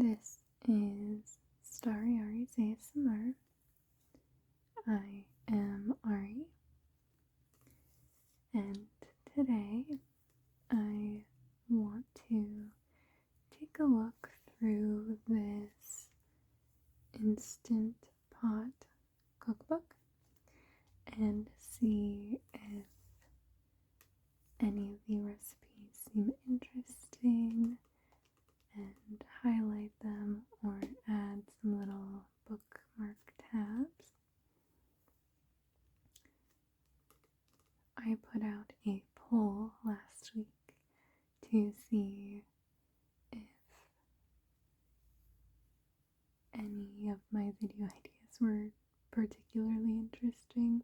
This is Starry Ari's ASMR. I am Ari, and today I want to take a look through this Instant Pot cookbook and see if any of the recipes seem interesting and highlight them or add some little bookmark tabs. I put out a poll last week to see if any of my video ideas were particularly interesting,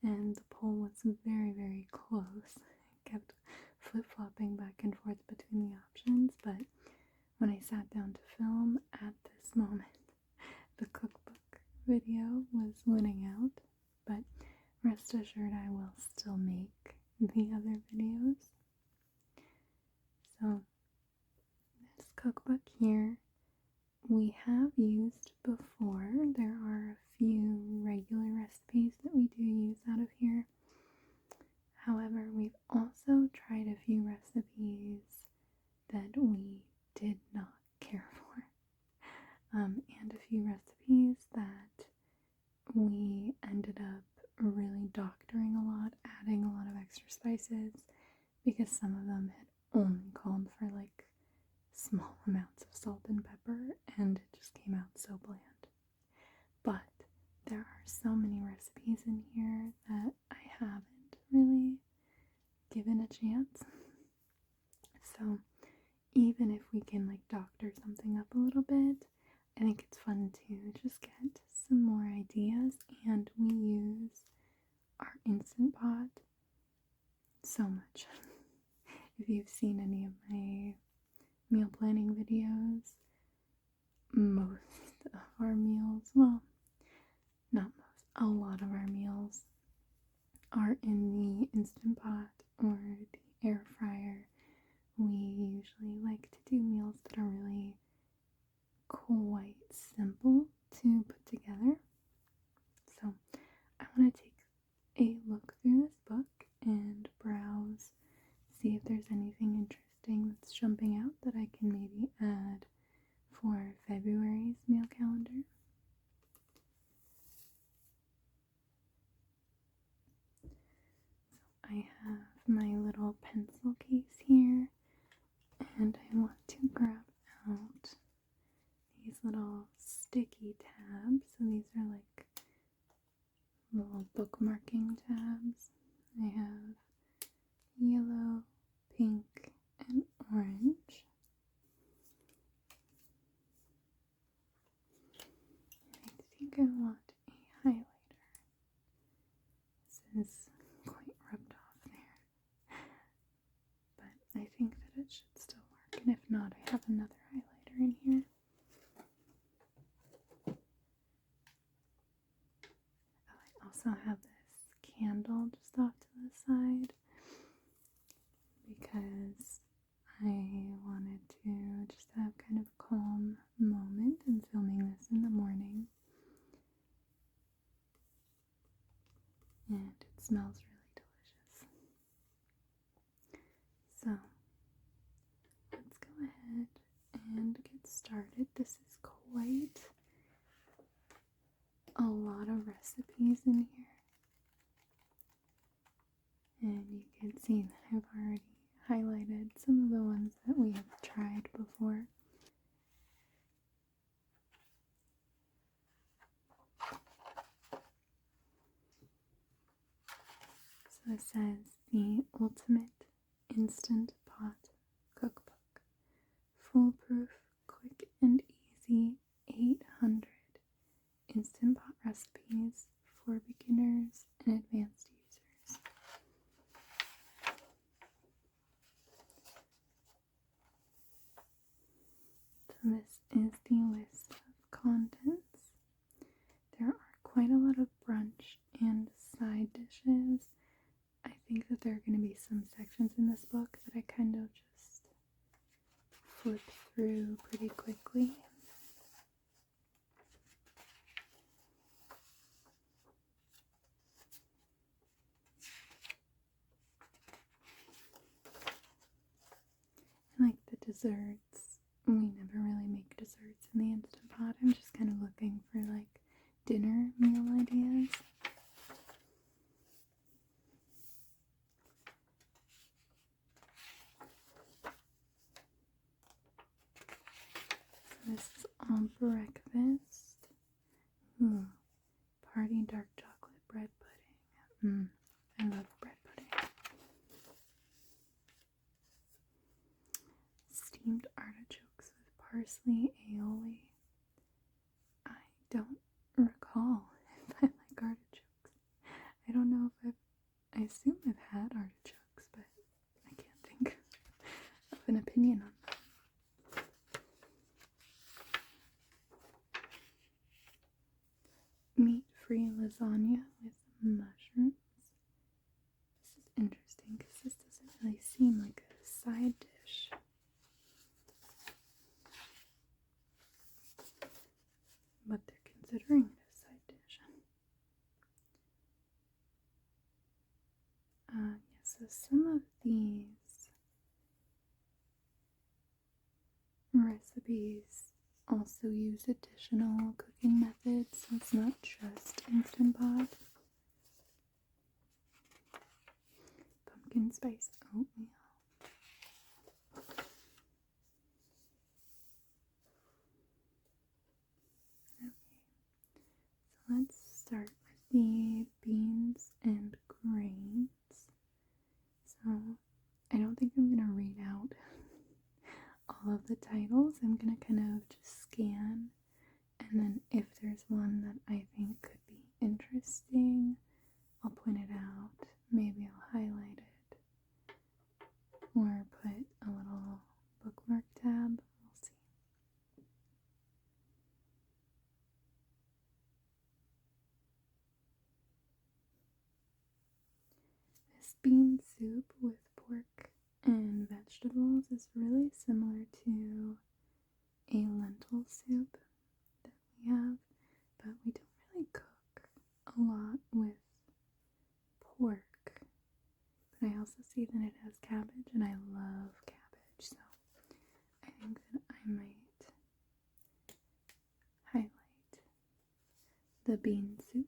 and the poll was very close. I kept flip-flopping back and forth between the options, but when I sat down to film at this moment, the cookbook video was winning out, but rest assured I will still make the other videos. So this cookbook here we have used before. There are a few regular recipes that we do use out of here. However, we've also tried a few recipes that we did not care for, and a few recipes that we ended up really doctoring a lot, adding a lot of extra spices, because some of them had only called for like small amounts of salt and pepper, and it just came out so bland. But there are so many recipes in here that I haven't really given a chance. So even if we can like doctor something up a little bit, I think it's fun to just get some more ideas, and we use our Instant Pot so much. If you've seen any of my meal planning videos, most of our meals, well, not most, a lot of our meals are in the Instant Pot or the air fryer. We usually like to do meals that are really quite simple to put together. So I want to take a look through this book and browse, see if there's anything interesting that's jumping out that I can maybe add for February's meal calendar. So I have my little pencil case here, and I want to grab out these little sticky tabs. So these are like little bookmarking tabs. I have yellow, pink, and orange. I think I want a highlighter. This is quite rubbed off there, but I think that it should still work, and if not, I have another highlighter in here. I also have this candle just off to the side because I wanted to just have kind of a calm moment in filming this in the morning, and it smells really delicious. So let's go ahead and get started. This is quite a lot of recipes in here, and you can see that I've already highlighted some of the ones that we have tried before. So it says the Ultimate Instant Pot Cookbook. Foolproof, quick and easy 800 Instant Pot recipes for beginners and advanced users. So this is the list of contents. There are quite a lot of brunch and side dishes. I think that there are going to be some sections in this book that I kind of just flip through pretty quickly. Like the desserts, we never really make desserts in the Instant Pot. I'm just kind of looking for like dinner meal ideas. So this is all breakfast. Ooh, party dark chocolate bread pudding. I love bread pudding. Steamed artichokes with parsley aioli. I don't recall if I like artichokes. I don't know if I assume I've had artichokes, but I can't think of an opinion on them. Meat-free lasagna with mushrooms. This is interesting because this doesn't really seem like a side dish. But they're considering it a side dish. Yeah, so some of these recipes also use additional cooking methods, so it's not just Instant Pot. Pumpkin spice oatmeal. Okay, so let's start with the beans and grains. So I don't think I'm going to read out all of the titles. I'm going to kind of just scan, and then if there's one that I think could be interesting, I'll point it out. Maybe I'll highlight it or put a little bookmark tab. We'll see. This bean soup with pork and vegetables is really similar to a lentil soup that we have, but we don't really cook a lot with pork. But I also see that it has cabbage, and I love cabbage, so I think that I might highlight the bean soup.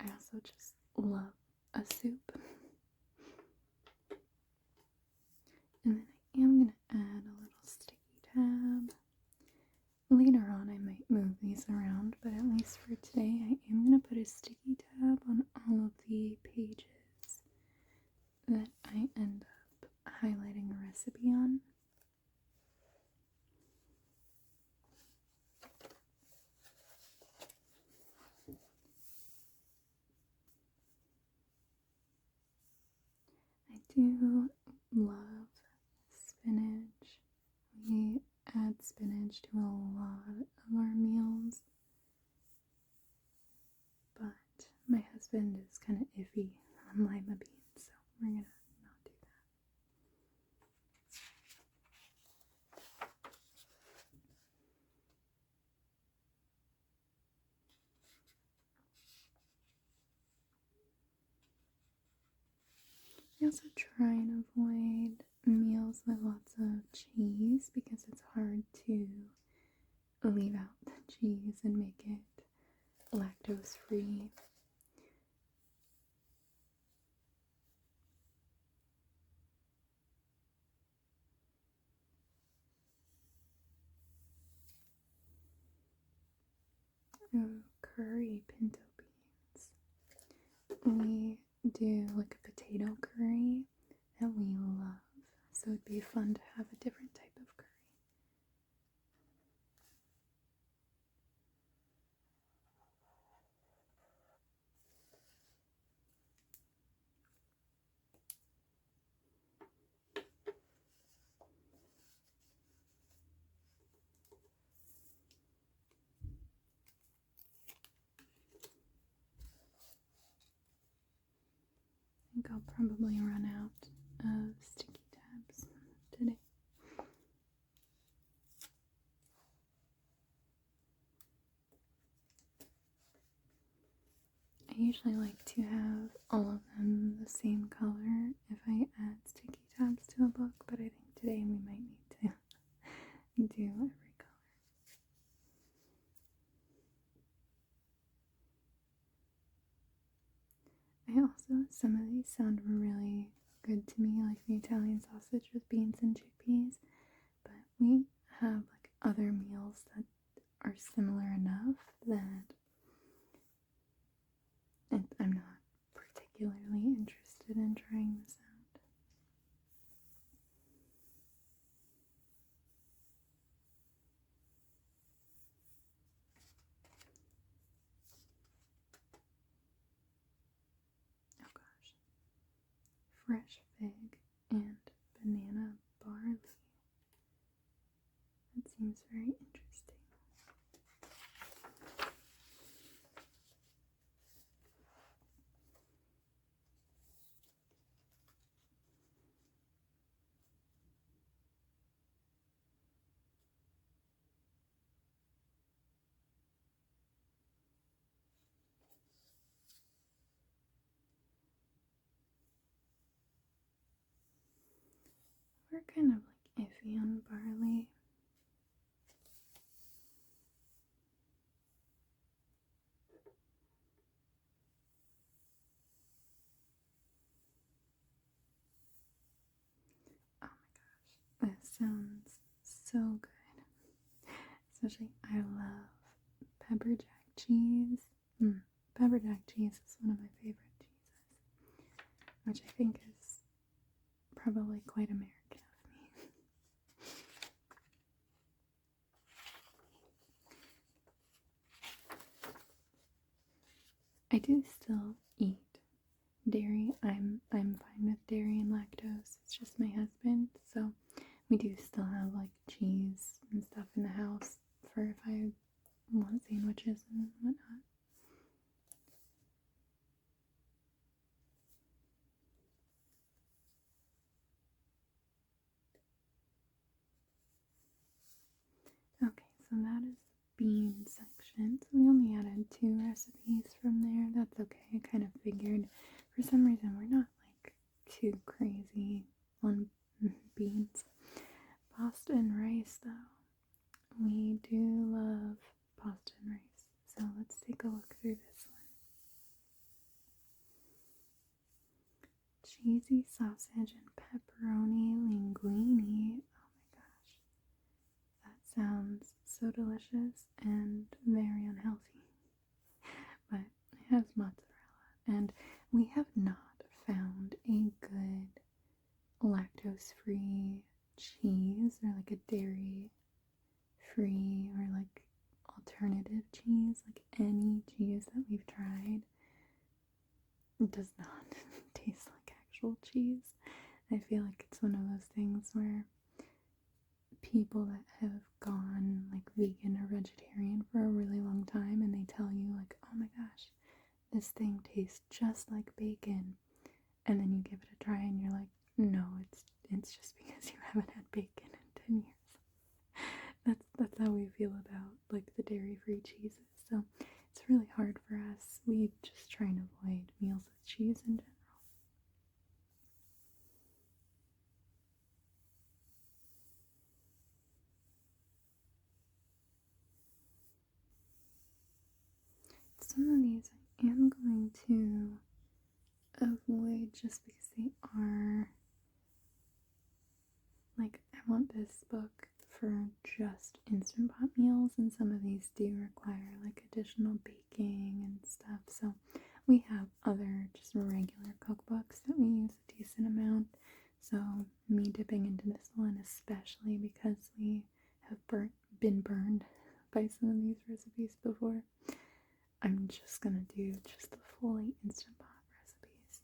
I also just love a soup. And then I am going to add a little sticky tab. Later on I might move these around, but at least for today I am going to put a sticky tab on all of the pages that I end up highlighting a recipe on. I do love spinach. We add spinach to a lot of our meals, but my husband is kind of iffy on lima beans, so we're gonna not do that. I also try and avoid meals with lots of cheese because it's hard to leave out the cheese and make it lactose free. Oh, curry pinto beans. We do like a potato curry that we love, so it'd be fun to have a different type of curry. think I'll probably run out of sticky tabs today. I usually like to have all of them the same color if I add sticky tabs to a book, but I think today we might need to do every color. Some of these sound really good to me, like the Italian sausage with beans and chickpeas, but we have like other meals that are similar enough that I'm not particularly interested in trying this out. Oh gosh. Fresh fig and banana barley. That seems very interesting. We're kind of like iffy on barley. Oh my gosh, this sounds so good. Especially, I love pepper jack cheese. Pepper jack cheese is one of my favorite cheeses, which I think is probably quite American of me. I do still eat dairy. I'm fine with dairy and lactose. It's just my husband, so we do still have like cheese and stuff in the house for if I want sandwiches and whatnot. Okay, so that is the bean section. So we only added 2 recipes from there. That's okay. I kind of figured for some reason we're not like too crazy on beans. Pasta and rice though. We do love pasta and rice. So let's take a look through this one. Cheesy sausage and pepperoni linguine. Oh my gosh. That sounds so delicious and very unhealthy. But it has mozzarella. And we have not found a good lactose-free cheese or like a dairy-free or like alternative cheese. Like any cheese that we've tried does not taste like actual cheese. I feel like it's one of those things where people that have gone like vegan or vegetarian for a really long time and they tell you like, oh my gosh, this thing tastes just like bacon, and then you give it a try and you're like, no, it's just because you haven't had bacon in 10 years. That's how we feel about like the dairy-free cheeses. So it's really hard for us. We just try and avoid meals with cheese in general. Some of these I am going to avoid just because they are like, I want this book for just Instant Pot meals, and some of these do require like additional baking and stuff. So we have other just regular cookbooks that we use a decent amount. So me dipping into this one, especially because we have been burned by some of these recipes before, I'm just gonna do just the fully Instant Pot recipes.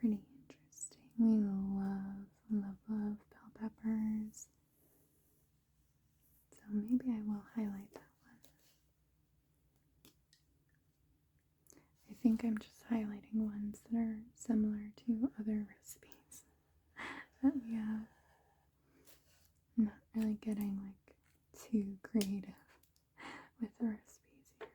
pretty interesting. We love bell peppers. So maybe I will highlight that one. I think I'm just highlighting ones that are similar to other recipes that we have. I'm not really getting like too creative with the recipes here.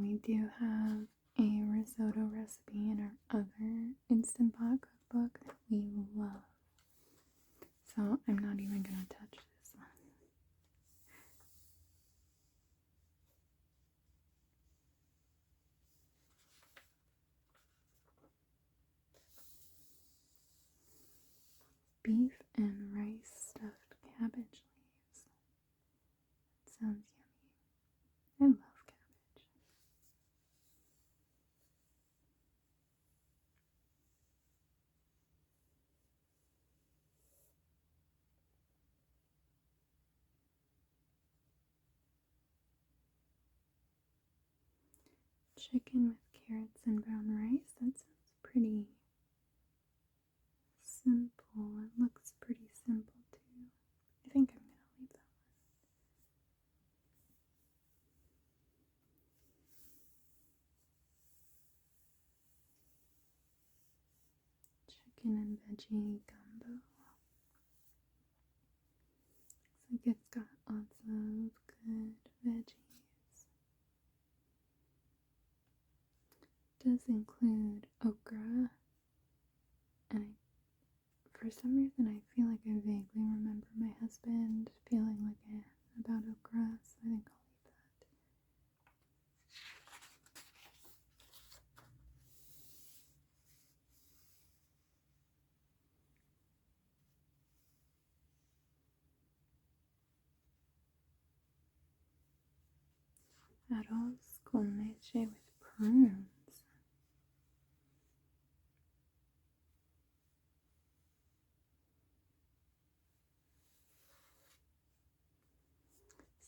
We do have a risotto recipe in our other Instant Pot cookbook that we love. So I'm not even going to touch this one. Beef and rice stuffed cabbage leaves. That sounds yummy. I love cabbage. Chicken with carrots and brown rice. That sounds pretty simple. It looks pretty simple too. I think I'm going to leave that one. Chicken and veggie gumbo. Looks like it's got lots of good veggies. It does include okra, and for some reason I feel like I vaguely remember my husband feeling like about okra, so I think I'll leave that. Arroz con leche with prunes.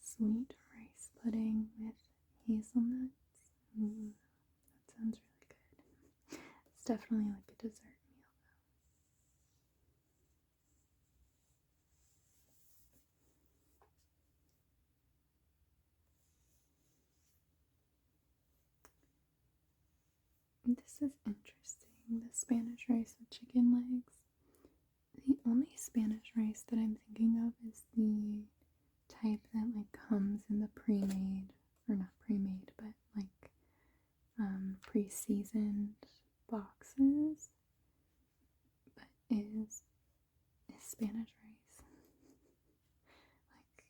Sweet rice pudding with hazelnuts. Ooh, that sounds really good. It's definitely like a dessert meal though. This is interesting. The Spanish rice with chicken legs. The only Spanish rice that I'm thinking of is the type that like comes in the pre-made, or not pre-made, but like pre-seasoned boxes, but is Spanish rice like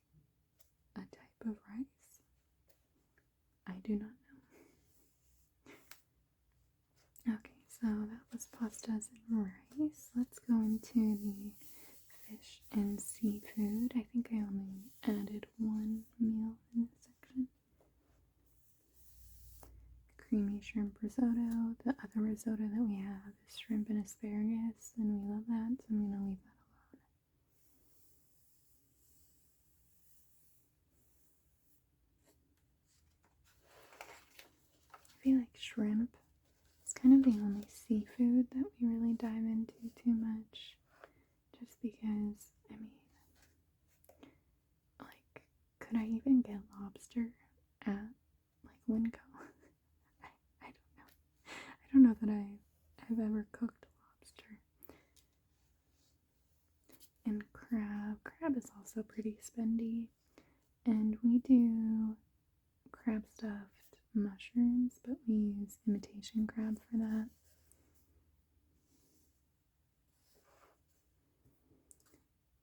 a type of rice? I do not know. Okay, so that was pastas and rice. Let's go into the fish and seafood. I think I only added one meal in this section. Creamy shrimp risotto. The other risotto that we have is shrimp and asparagus, and we love that, so I'm going to leave that alone. I feel like shrimp is kind of the only seafood that we really dive into too much, just because, I mean, like, could I even get lobster at, like, Winco? I don't know. I don't know that I've ever cooked lobster. And crab. Crab is also pretty spendy. And we do crab stuffed mushrooms, but we use imitation crab for that.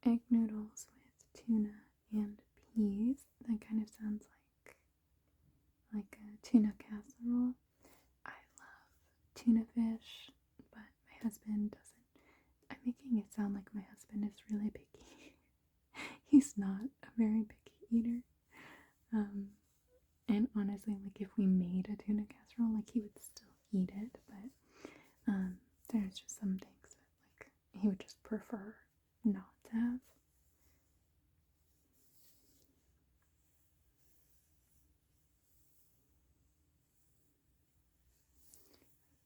Egg noodles with tuna and peas. That kind of sounds like a tuna casserole. I love tuna fish, but my husband doesn't. I'm making it sound like my husband is really picky. He's not a very picky eater. And honestly, like if we made a tuna casserole, like he would still eat it, but there's just some things that like he would just prefer not to have.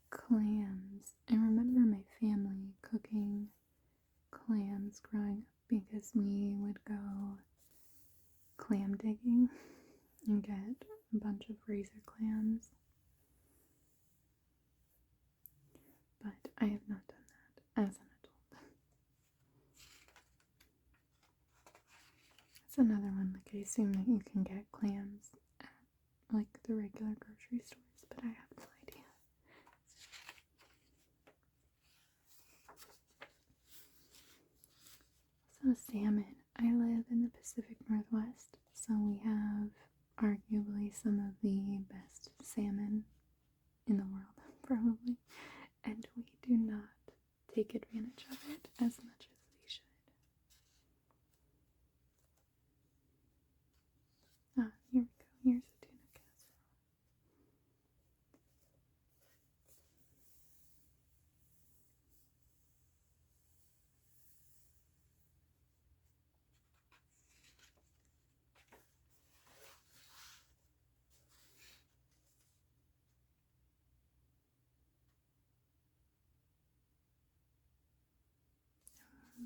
Clams. I remember my family cooking clams growing up because we would go clam digging and get a bunch of razor clams. But I have not done that as an adult. That's another one, like I assume that you can get clams at like the regular grocery stores, but I have no idea. So salmon. I live in the Pacific Northwest, so we have arguably some of the best salmon in the world, probably, and we do not take advantage of it as much as we should. Ah, here we go. Here's a tuna casserole.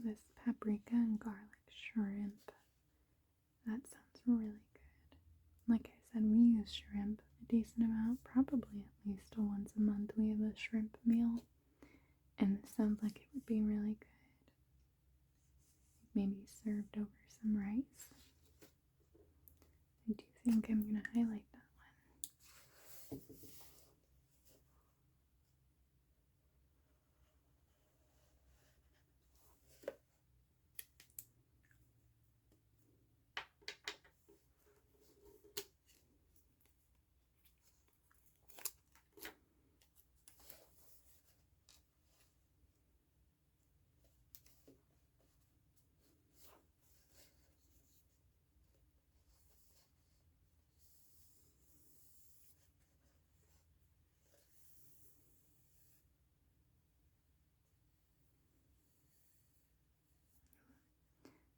This paprika and garlic shrimp. That sounds really good. Like I said, we use shrimp a decent amount, probably at least once a month we have a shrimp meal. And this sounds like it would be really good. Maybe served over some rice. I do think I'm going to highlight that one.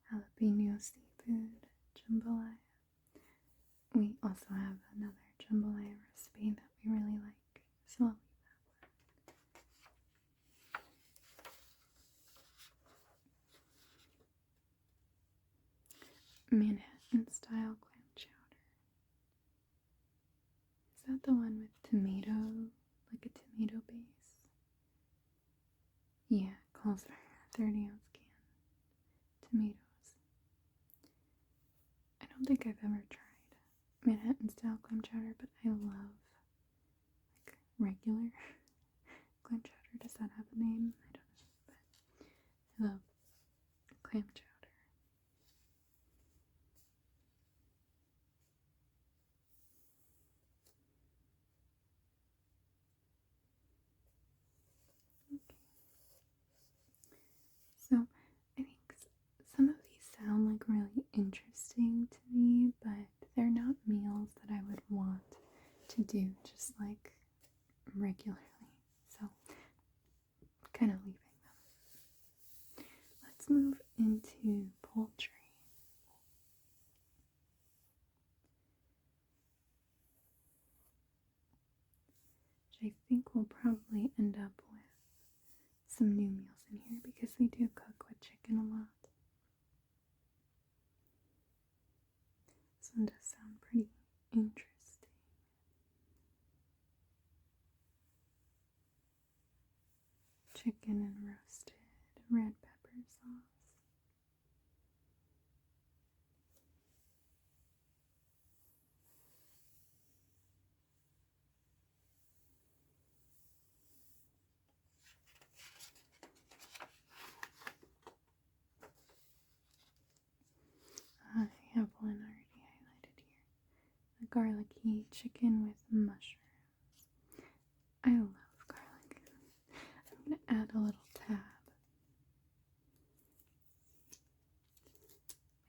Jalapeno seafood jambalaya. We also have another jambalaya recipe that we really like, so I'll leave that one. Manhattan style clam chowder. Is that the one with tomato, like a tomato base? Yeah, it calls for a 30-ounce can. Tomatoes. I don't think I've ever tried Manhattan style clam chowder, but I love like regular clam chowder. Does that have a name? I don't know, but I love clam chowder. Okay. So I think some of these sound like really interesting to me, but they're not meals that I would want to do just like regularly. So kind of leaving them. Let's move into poultry. Which I think we'll probably end up with some new meals in here because we do cook with chicken a lot. This one does sound pretty interesting. Chicken and roasted red pepper sauce. I have one already highlighted here. The garlicky chicken with mushrooms. I love garlic. I'm going to add a little tab.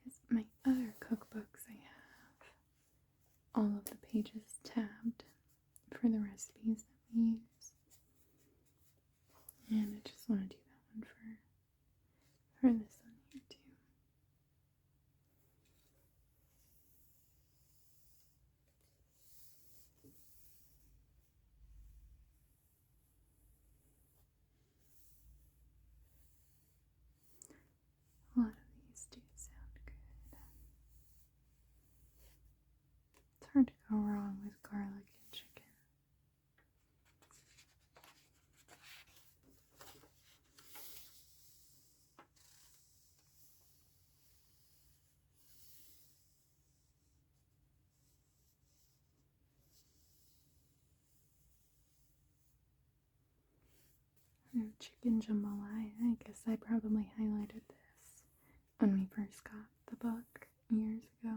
Because my other cookbooks I pages tabbed for the recipes that we use. And I just want to do that one for this one here too. A lot of these do sound good. It's hard to go wrong with garlic and chicken. Chicken jambalaya. I guess I probably highlighted this when we first got the book years ago.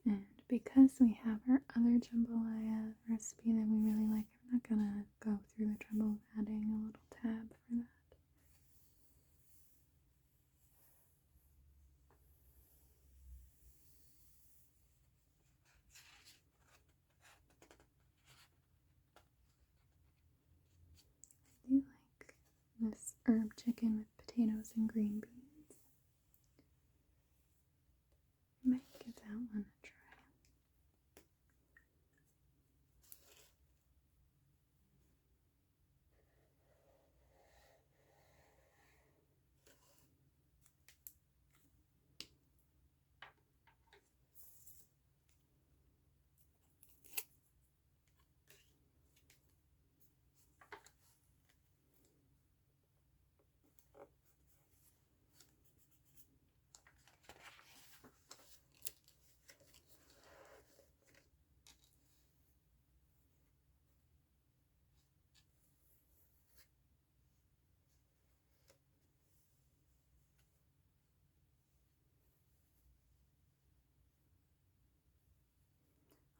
And because we have our other jambalaya recipe that we really like, I'm not gonna go through the trouble of adding a little tab for that. I do like this herb chicken with potatoes and green beans. I might give that one a try.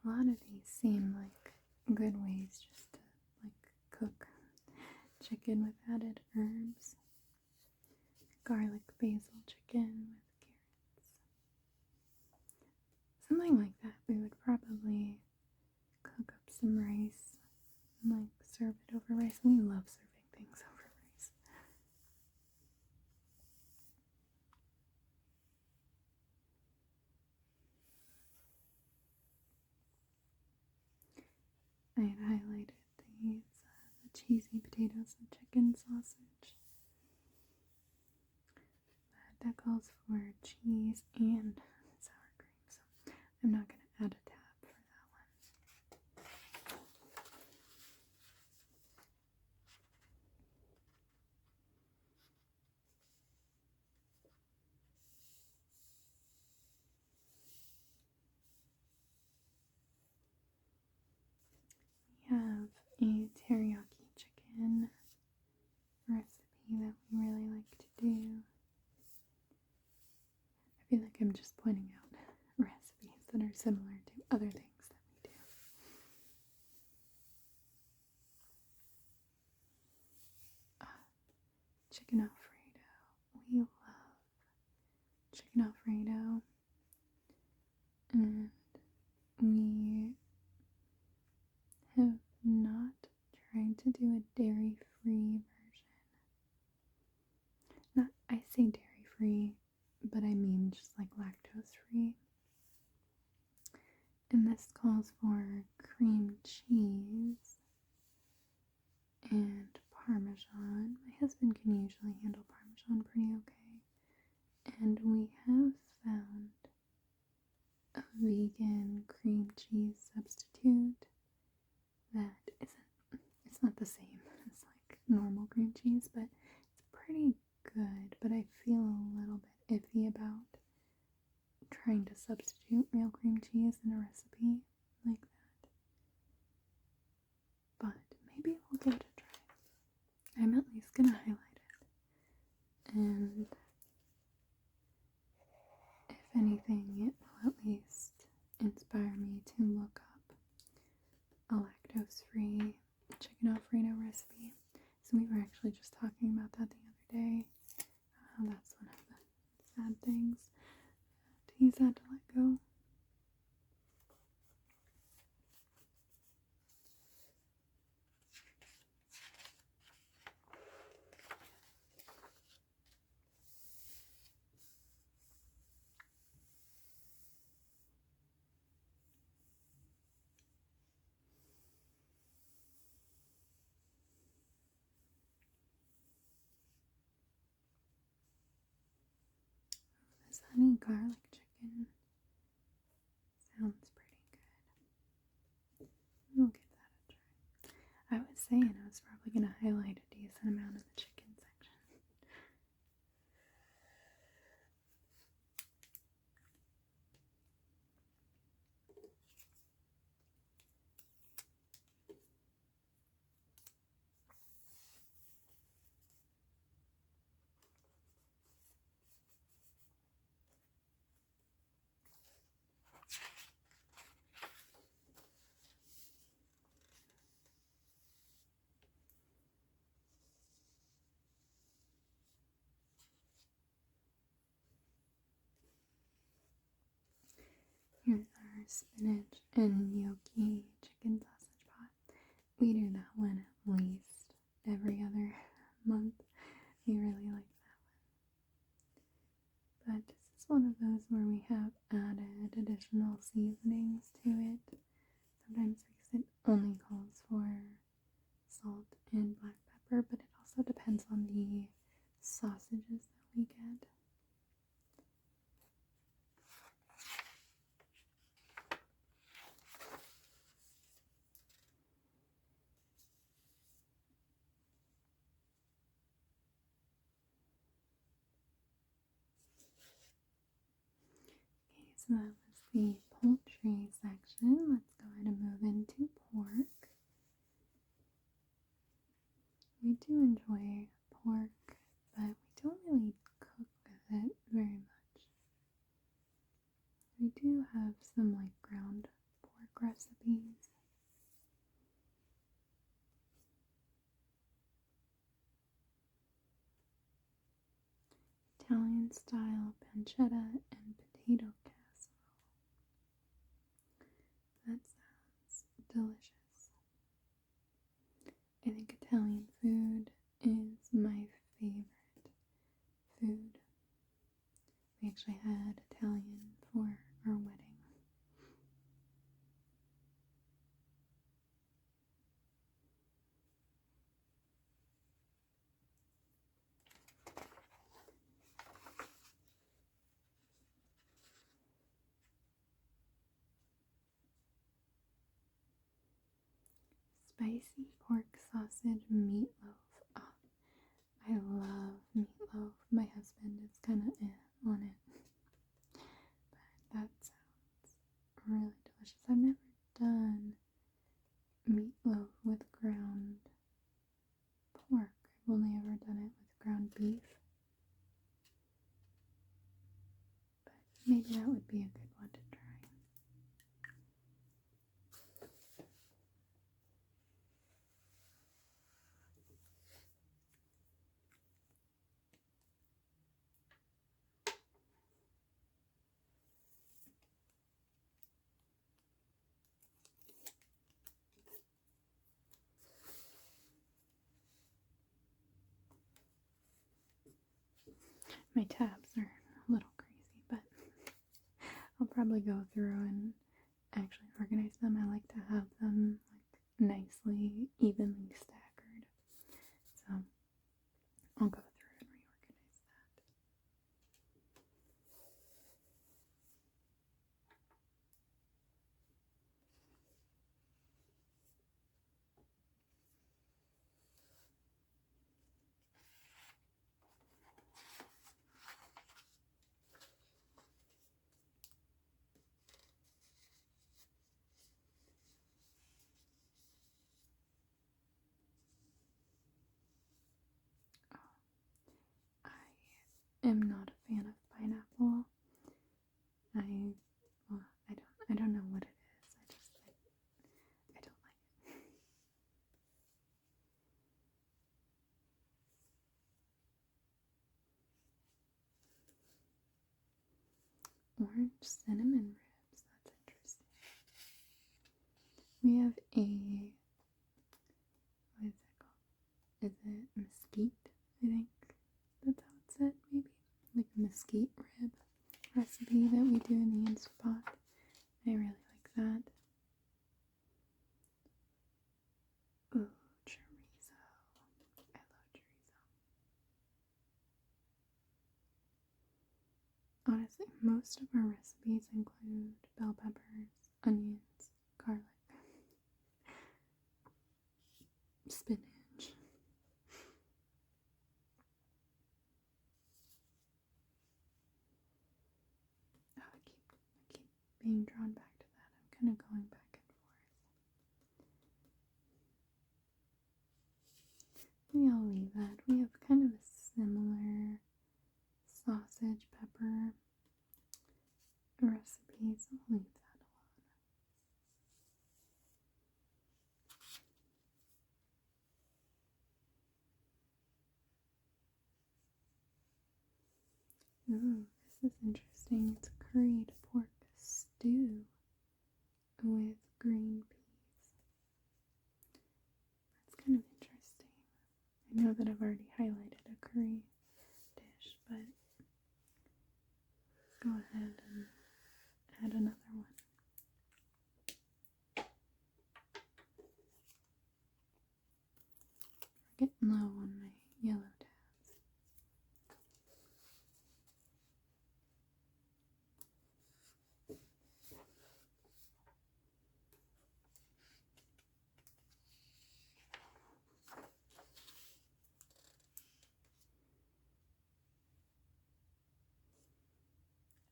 A lot of these seem like good ways just to cook chicken with added herbs. Garlic basil chicken with carrots. Something like that. We would probably cook up some rice and serve it over rice. We love serving things over rice. I had highlighted these, the cheesy potatoes and chicken sausage. That calls for cheese and sour cream, so I'm not going to add a tab for that one. We have a teriyaki chicken recipe that we really like to do. I feel like I'm just pointing out recipes that are similar to other things that we do. Chicken Alfredo. We love chicken Alfredo. And we have not tried to do a dairy-free version. Not, I say dairy-free, but I mean just lactose-free. And this calls for cream cheese and Parmesan. My husband can usually handle Parmesan pretty okay. And we have found a vegan cream cheese substitute that it's not the same as normal cream cheese, but it's pretty good. But I feel a little bit iffy about trying to substitute real cream cheese in a recipe like that. But maybe we'll give it a try. I'm at least gonna highlight it. And if anything, it will at least inspire me to look up a lactose-free chicken Alfredo recipe. So we were actually just talking about that the other day. That's one of the sad things. He's had to let go. honey garlic chicken sounds pretty good. We'll give that a try. I was saying I was probably going to highlight a decent amount of the chicken section. Here's our spinach and gnocchi chicken sausage pot. We do that one at least every other month. We really like that one. But this is one of those where we have added additional seasonings to it. Sometimes because it only calls for salt and black pepper, but it also depends on the sausages that we get. Okay, so that was the poultry section. Let's go ahead and move into pork. We do enjoy pork, but we don't really cook with it very much. We do have some like ground pork recipes. Italian style pancetta and potato casserole. That sounds delicious. I think Italian food is my favorite food. We actually had Italian for our wedding. Spicy pork sausage meatloaf. Oh, I love meatloaf. My husband is kind of on it. But that sounds really delicious. I've never done meatloaf with ground pork. I've only ever done it with ground beef. But maybe that would be a good one to try. My tabs are a little crazy, but I'll probably go through and actually organize them. I like to have them like nicely, evenly staggered. So I'll go through and reorganize that. I am not a fan of pineapple. I don't know what it is. I don't like it. Orange cinnamon ribs. That's interesting. We have what is it called? Is it mesquite? I think that's how it's said, maybe. Like a mesquite rib recipe that we do in the Instant Pot. I really like that. Ooh, chorizo. I love chorizo. Honestly, most of our recipes include bell peppers, onions, garlic, spinach. Oh, I keep being drawn back to that. I'm kind of going back and forth. Maybe I'll leave that. We have kind of a similar sausage pepper recipe, so I'll leave that alone. Ooh, this is interesting. It's curried pork stew with green peas. That's kind of interesting. I know that I've already highlighted a curry dish, but go ahead and add another one. We're getting low on my yellow tabs.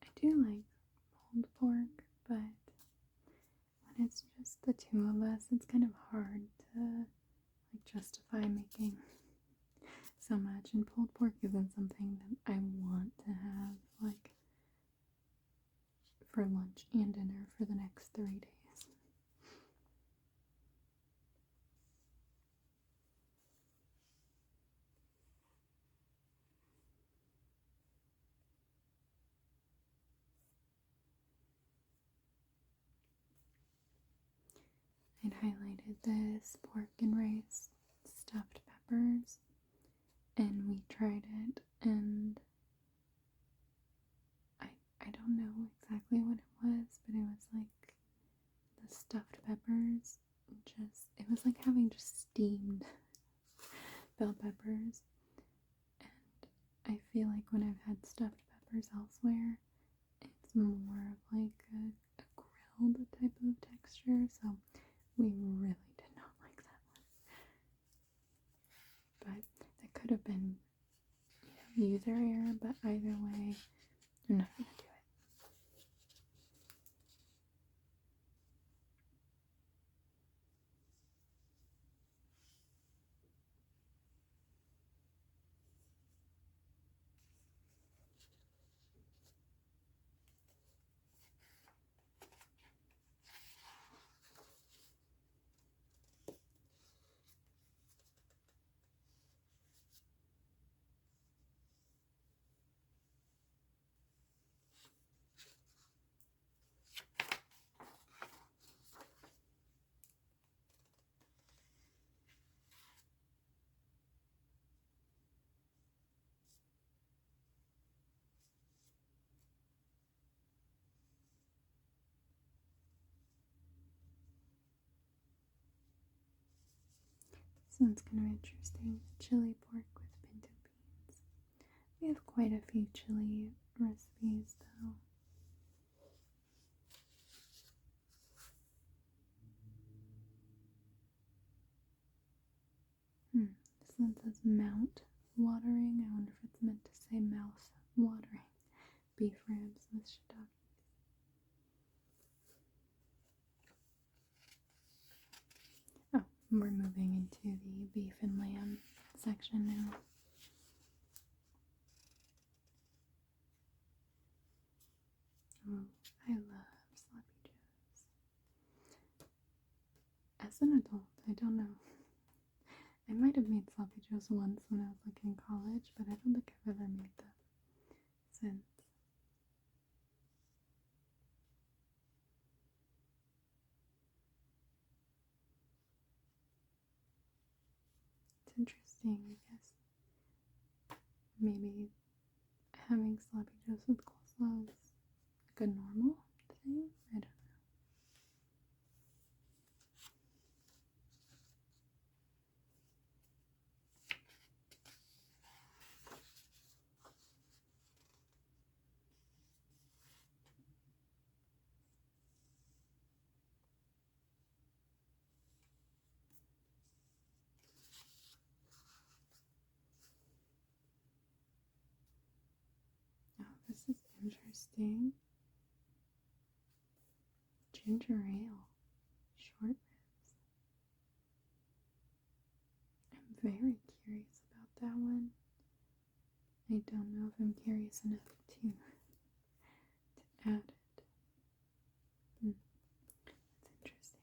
I do like pulled pork, but when it's just the two of us, it's kind of hard to justify making so much. And pulled pork isn't something that I want to have for lunch and dinner for the next 3 days. I'd highlighted this pork and rice stuffed peppers, and we tried it, and I don't know exactly what it was, but it was like the stuffed peppers, it was like having just steamed bell peppers. And I feel like when I've had stuffed peppers elsewhere, it's more of like a grilled type of texture, so we really did not like that one. But that could have been, user error, but either way, I'm not gonna do it. This one's kind of interesting. Chili pork with pinto beans. We have quite a few chili recipes though. This one says mount watering. I wonder if it's meant to say mouth watering. Beef ribs with shiitake. Oh, we're moving into the beef and lamb section now. Oh, I love sloppy joes. As an adult, I don't know. I might have made sloppy joes once when I was in college, but I don't think I've ever made them since. It's interesting, I guess. Maybe having sloppy joes with coleslaw is like a normal thing? I don't know. Interesting. Ginger ale. Short ribs. I'm very curious about that one. I don't know if I'm curious enough to add it. That's interesting.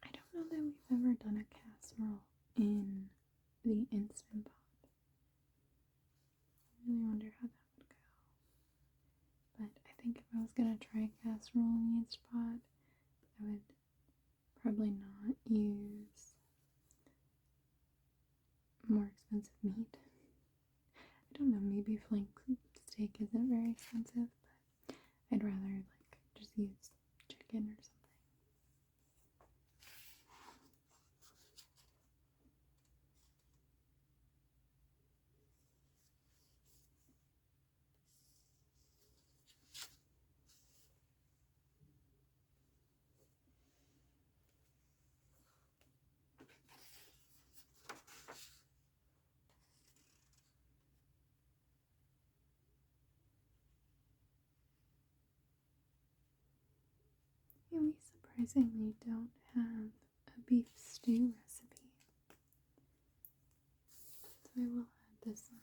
I don't know that we've ever done a casserole in the Instant Pot. I really wonder how that would go. But I think if I was going to try a casserole in the Instant Pot, I would probably not use more expensive meat. I don't know, maybe flank steak isn't very expensive, but I'd rather just use chicken or something. Yeah, we surprisingly don't have a beef stew recipe, so I will add this one.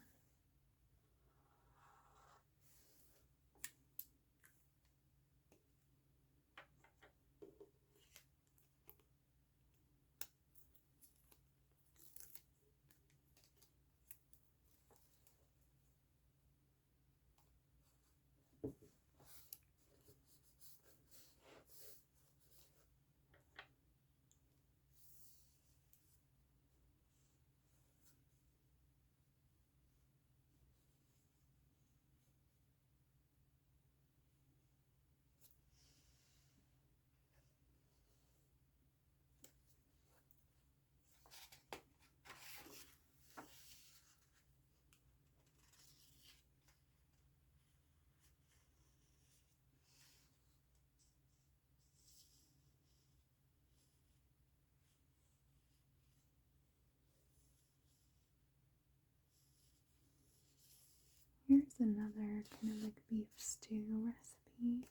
Here's another kind of beef stew recipe.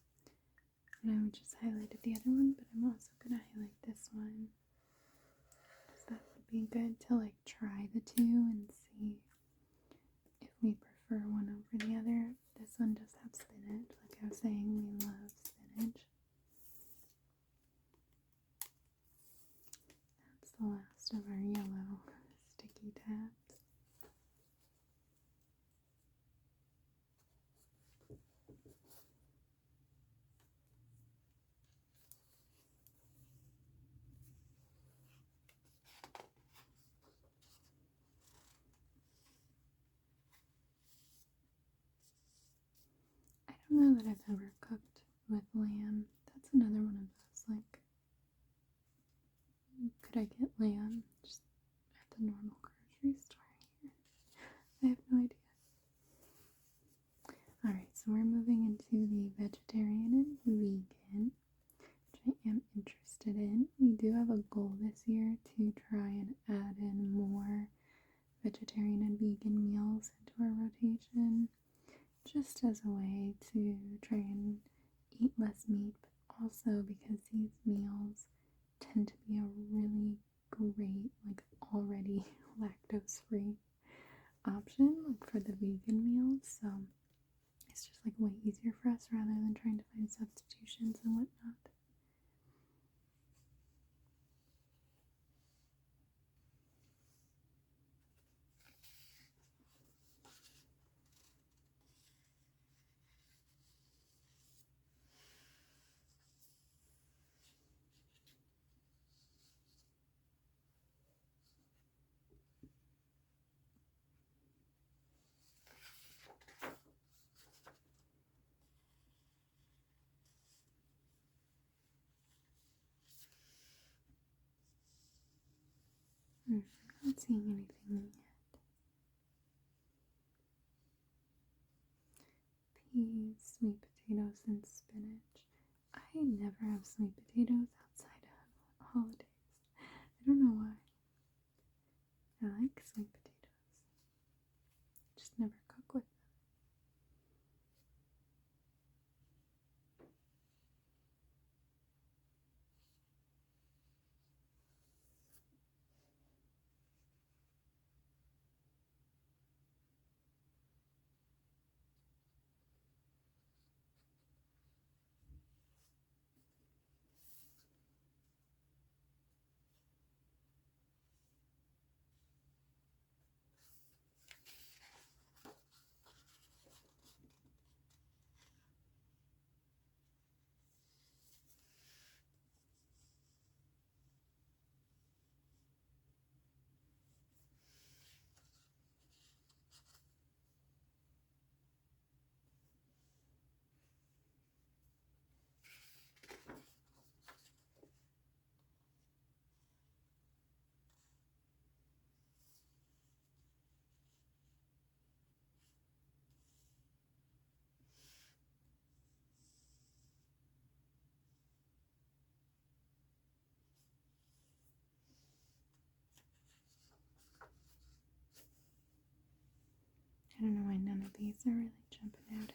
And I just highlighted the other one, but I'm also going to highlight this one. Because that would be good to try the two and see if we prefer one over the other. This one does have spinach. Like I was saying, we love spinach. That's the last of our yellow sticky tabs. I don't know that I've ever cooked with lamb. That's another one of those, could I get lamb just at the normal grocery store here? I have no idea. Alright, so we're moving into the vegetarian and vegan, which I am interested in. We do have a goal this year to try and add in more vegetarian and vegan meals into our rotation, just as a way to try and eat less meat, but also because these meals tend to be a really great, already lactose-free option, for the vegan meals, so it's just way easier for us rather than trying to find substitutions and whatnot. I'm not seeing anything yet. Peas, sweet potatoes, and spinach. I never have sweet potatoes outside of holidays. I don't know why. I like sweet potatoes. Just never cook with them. I don't know why none of these are really jumping out at me.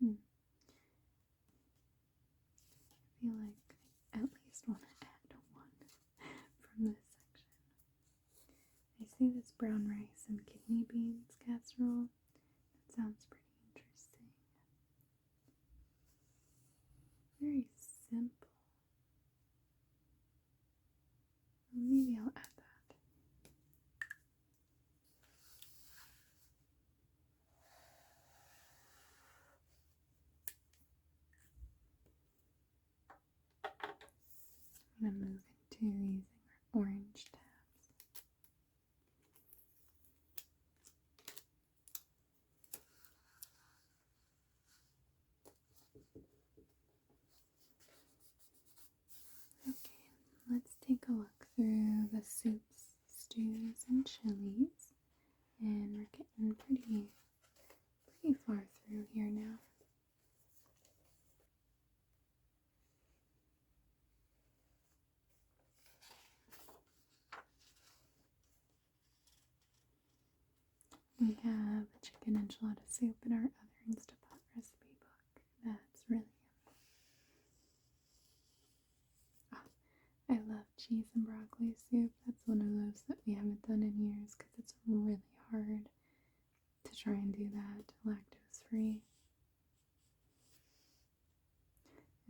I feel like I at least want to add one from this section. I see this brown rice and kidney beans casserole. That sounds pretty interesting. Very simple. Well, maybe I'll add that. I'm going to move into using our orange tabs. Okay, let's take a look through the soups, stews, and chilies. And we're getting pretty far through here now. We have a chicken enchilada soup in our other Instapot recipe book. That's really yummy. Oh, I love cheese and broccoli soup. That's one of those that we haven't done in years because it's really hard to try and do that lactose free.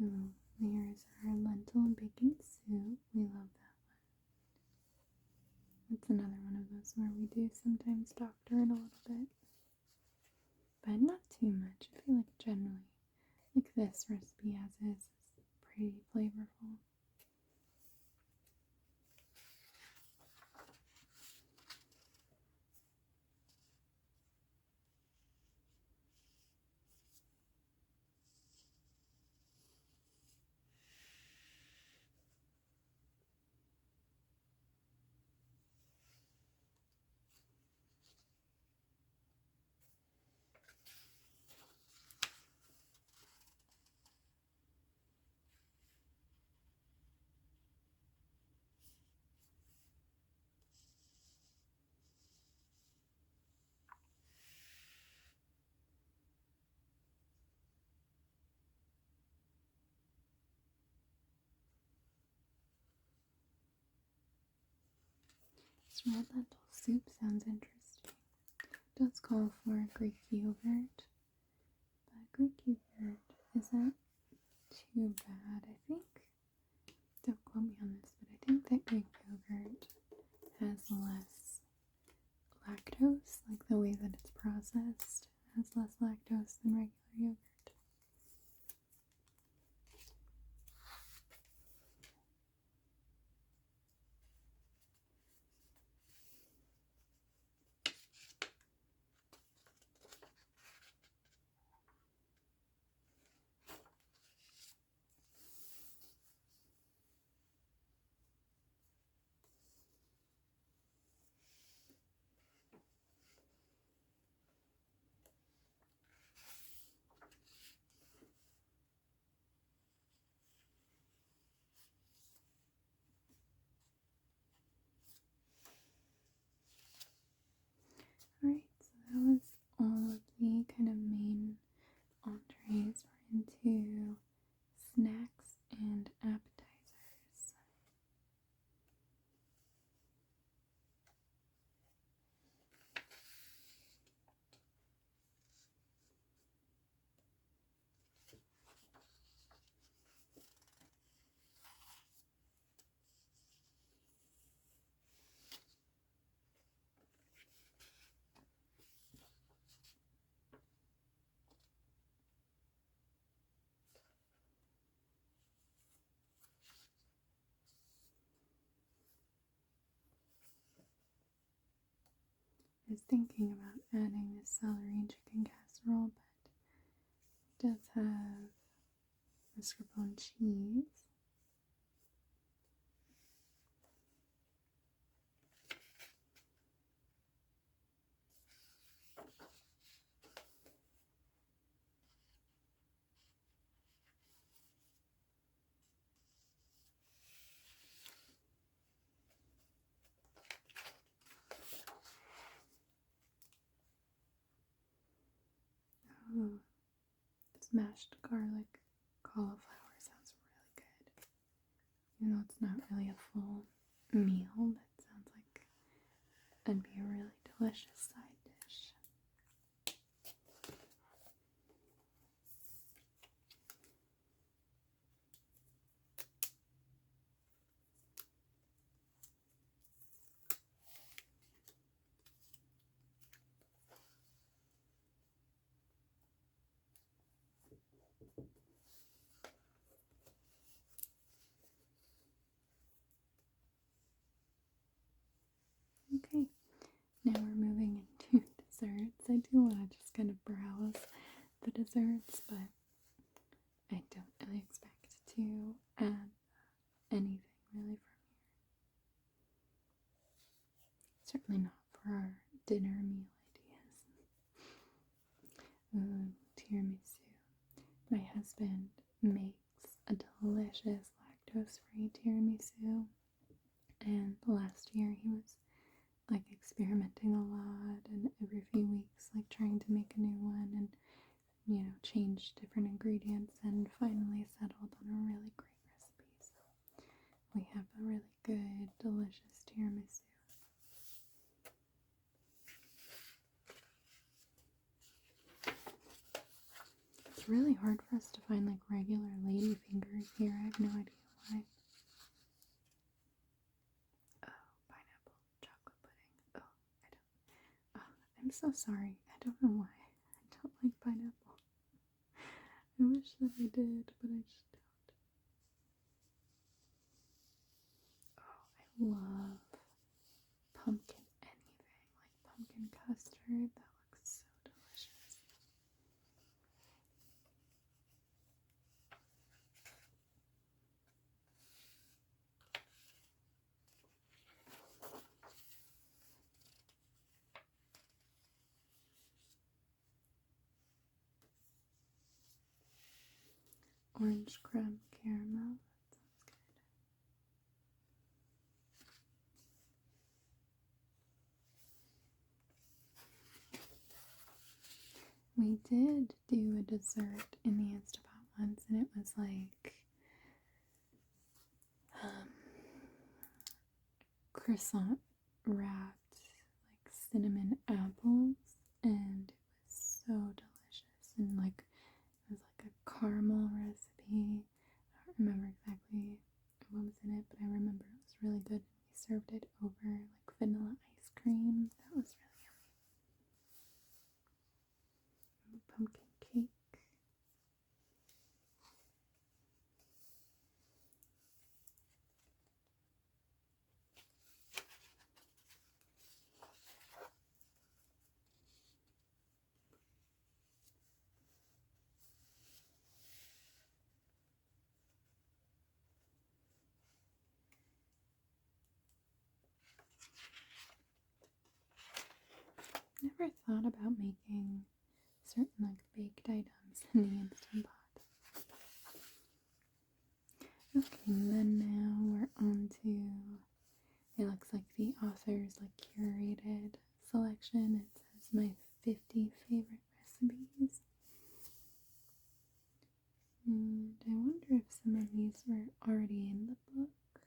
Ooh, here's our lentil and bacon soup. We love that one. It's another one of those where we do sometimes doctor it a little bit, but not too much. I feel like generally, like this recipe as is pretty flavorful. Vegetable lentil soup sounds interesting. It does call for Greek yogurt, but Greek yogurt isn't too bad, I think. Don't quote me on this, but I think that Greek yogurt has less lactose, like the way that it's processed has less lactose than regular yogurt. Alright, so that was all of the kind of main entrees. We're into snacks and appetizers. I was thinking about adding this celery and chicken casserole, but it does have mascarpone cheese. Oh, smashed garlic cauliflower sounds really good. Even though it's not really a full meal, that sounds like it'd be a really delicious side dish. Okay, now we're moving into desserts. I do want to just kind of browse the desserts, but I don't really expect to add anything really from here. Certainly not for our dinner meal ideas. Ooh, tiramisu. My husband makes a delicious lactose-free tiramisu, and last year he was like experimenting a lot, and every few weeks like trying to make a new one and change different ingredients, and finally settled on a really great recipe. So we have a really good, delicious tiramisu. It's really hard for us to find like regular lady fingers here. I have no idea why. Oh, pineapple chocolate pudding. Oh, I'm so sorry. I don't know why. I don't like pineapple. I wish that I did, but I just don't. Oh, I love pumpkin anything, like pumpkin custard. That looks so delicious. Orange crumb caramel. That sounds good. We did do a dessert in the Instapot once, and it was like croissant wrapped like cinnamon apples, and it was so delicious. And like it was like a caramel recipe. I don't remember exactly what was in it, but I remember it was really good. We served it over like vanilla ice cream. That was really yummy. Pumpkin cake. Never thought about making certain like baked items in the Instant Pot. Okay, and then now we're on to, it looks like the author's like curated selection. It says my 50 favorite recipes. And I wonder if some of these were already in the book,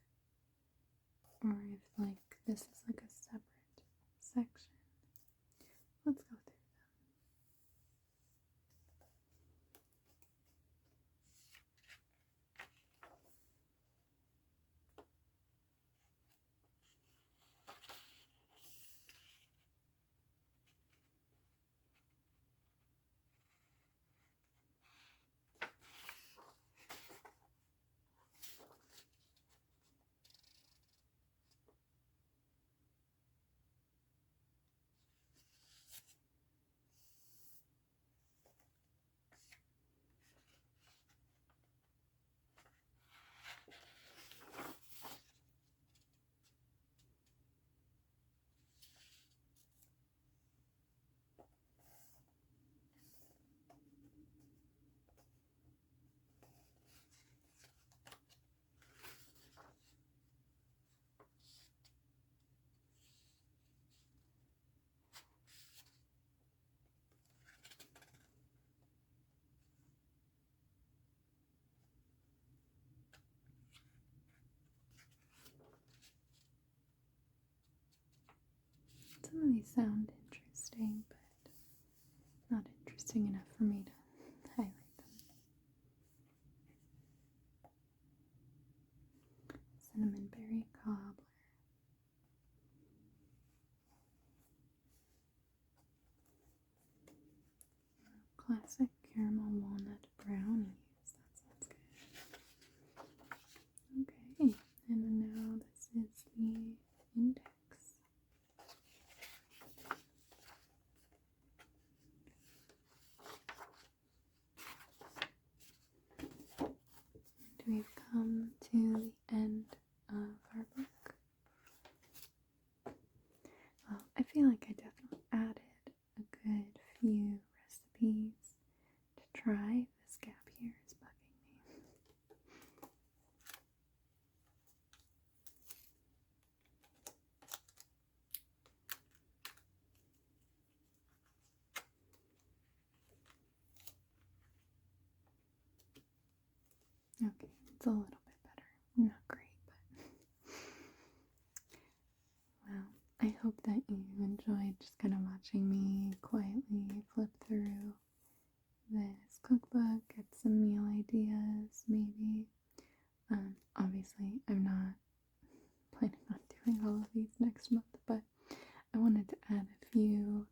or if like this is like a separate section. Let's go through. Some of these sound interesting, but not interesting enough for me to highlight them. Cinnamon berry cobbler. Classic caramel walnut brownies. That sounds good. Okay, and now this is the index. And we've come to the end of our book. Well, I feel like I definitely added a good few recipes to try. This gap here is bugging me. Okay, it's a little bit better. Not great, but well, I hope that you enjoyed just kind of watching me quietly flip through this cookbook, get some meal ideas, maybe. Obviously, I'm not planning on doing all of these next month, but I wanted to add a few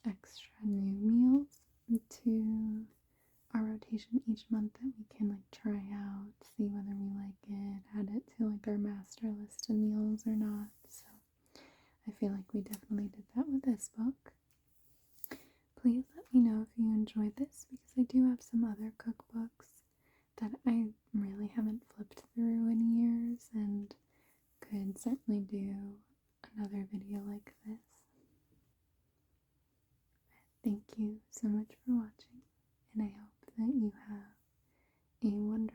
extra new meals to our rotation each month that we can like try out, see whether we like it, add it to like our master list of meals or not. So I feel like we definitely did that with this book. Please let me know if you enjoyed this, because I do have some other cookbooks that I really haven't flipped through in years and could certainly do another video like this. Thank you so much for watching, and I hope that you have a wonderful